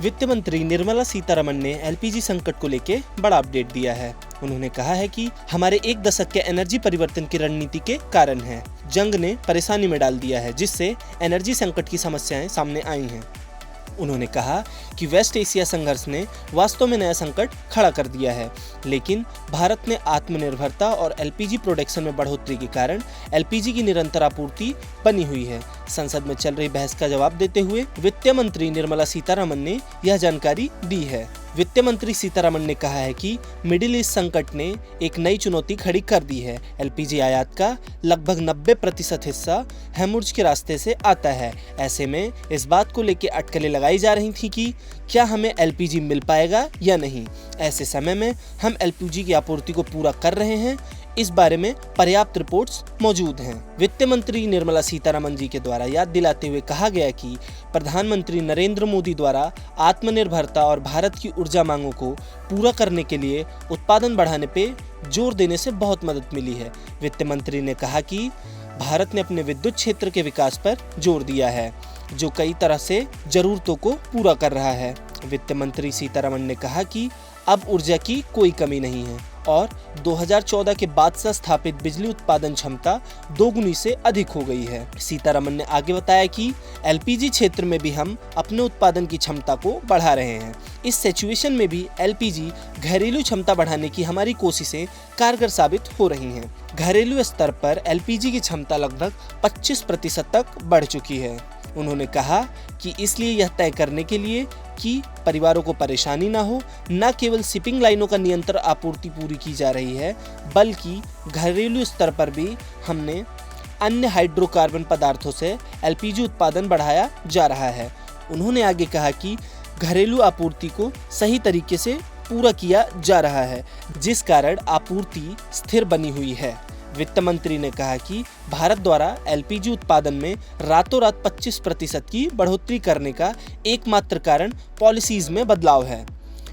वित्त मंत्री निर्मला सीतारमण ने एलपीजी संकट को लेकर बड़ा अपडेट दिया है। उन्होंने कहा है कि हमारे एक दशक के एनर्जी परिवर्तन की रणनीति के कारण है। जंग ने परेशानी में डाल दिया है, जिससे एनर्जी संकट की समस्याएं सामने आई हैं। उन्होंने कहा कि वेस्ट एशिया संघर्ष ने वास्तव में नया संकट खड़ा कर दिया है, लेकिन भारत ने आत्मनिर्भरता और एलपीजी प्रोडक्शन में बढ़ोतरी के कारण एलपीजी की निरंतर आपूर्ति बनी हुई है। संसद में चल रही बहस का जवाब देते हुए वित्त मंत्री निर्मला सीतारमण ने यह जानकारी दी है। वित्त मंत्री सीतारमण ने कहा है कि मिडिल ईस्ट संकट ने एक नई चुनौती खड़ी कर दी है। एलपीजी आयात का लगभग 90% हिस्सा होर्मुज के रास्ते से आता है। ऐसे में इस बात को लेकर अटकलें लगाई जा रही थी कि क्या हमें एलपीजी मिल पाएगा या नहीं। ऐसे समय में हम एलपीजी की आपूर्ति को पूरा कर रहे हैं। इस बारे में पर्याप्त रिपोर्ट्स मौजूद हैं। वित्त मंत्री निर्मला सीतारमण जी के द्वारा याद दिलाते हुए कहा गया कि प्रधानमंत्री नरेंद्र मोदी द्वारा आत्मनिर्भरता और भारत की ऊर्जा मांगों को पूरा करने के लिए उत्पादन बढ़ाने पे जोर देने से बहुत मदद मिली है। वित्त मंत्री ने कहा कि भारत ने अपने विद्युत क्षेत्र के विकास पर जोर दिया है, जो कई तरह से जरूरतों को पूरा कर रहा है। वित्त मंत्री सीतारमण ने कहा कि अब ऊर्जा की कोई कमी नहीं है और 2014 के बाद से स्थापित बिजली उत्पादन क्षमता दोगुनी से अधिक हो गई है। सीतारमण ने आगे बताया कि एलपीजी क्षेत्र में भी हम अपने उत्पादन की क्षमता को बढ़ा रहे हैं। इस सिचुएशन में भी एलपीजी घरेलू क्षमता बढ़ाने की हमारी कोशिशें कारगर साबित हो रही हैं। घरेलू स्तर पर एलपीजी की क्षमता लगभग 25% तक बढ़ चुकी है। उन्होंने कहा कि इसलिए यह तय करने के लिए कि परिवारों को परेशानी ना हो, न केवल शिपिंग लाइनों का निरंतर आपूर्ति पूरी की जा रही है, बल्कि घरेलू स्तर पर भी हमने अन्य हाइड्रोकार्बन पदार्थों से एलपीजी उत्पादन बढ़ाया जा रहा है। उन्होंने आगे कहा कि घरेलू आपूर्ति को सही तरीके से पूरा किया जा रहा है, जिस कारण आपूर्ति स्थिर बनी हुई है। वित्त मंत्री ने कहा कि भारत द्वारा एलपीजी उत्पादन में रातों रात 25% की बढ़ोतरी करने का एकमात्र कारण पॉलिसीज में बदलाव है।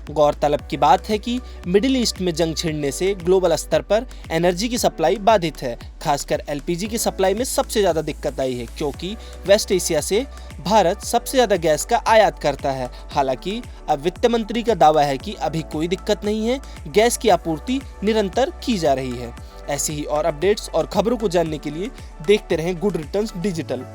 गौरतलब की बात है कि मिडिल ईस्ट में जंग छिड़ने से ग्लोबल स्तर पर एनर्जी की सप्लाई बाधित है। खासकर एलपीजी की सप्लाई में सबसे ज़्यादा दिक्कत आई है, क्योंकि वेस्ट एशिया से भारत सबसे ज़्यादा गैस का आयात करता है। हालांकि अब वित्त मंत्री का दावा है कि अभी कोई दिक्कत नहीं है, गैस की आपूर्ति निरंतर की जा रही है। ऐसी ही और अपडेट्स और खबरों को जानने के लिए देखते रहें गुड रिटर्न्स डिजिटल।